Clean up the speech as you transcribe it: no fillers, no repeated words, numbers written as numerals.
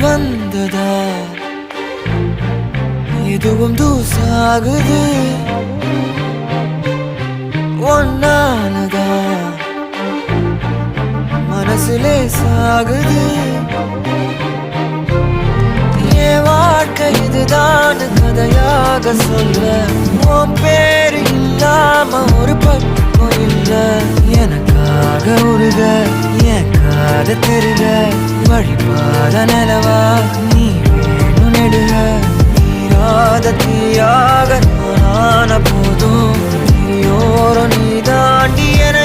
வந்ததா எதுவும் தூசாகுது ஒன்னானதா மனசுலே சாகுது என் வாழ்க்கை இதுதான் கதையாக சொல்ல உன் பேரு இல்லாம ஒரு பக்கம் இல்ல எனக்காக உருக என் காத திருக வழிபாத நிலவா நீ வேணும் நெடுக நீராத தீயாக நானான போதும் நீயோரம் நீ தாண்டி என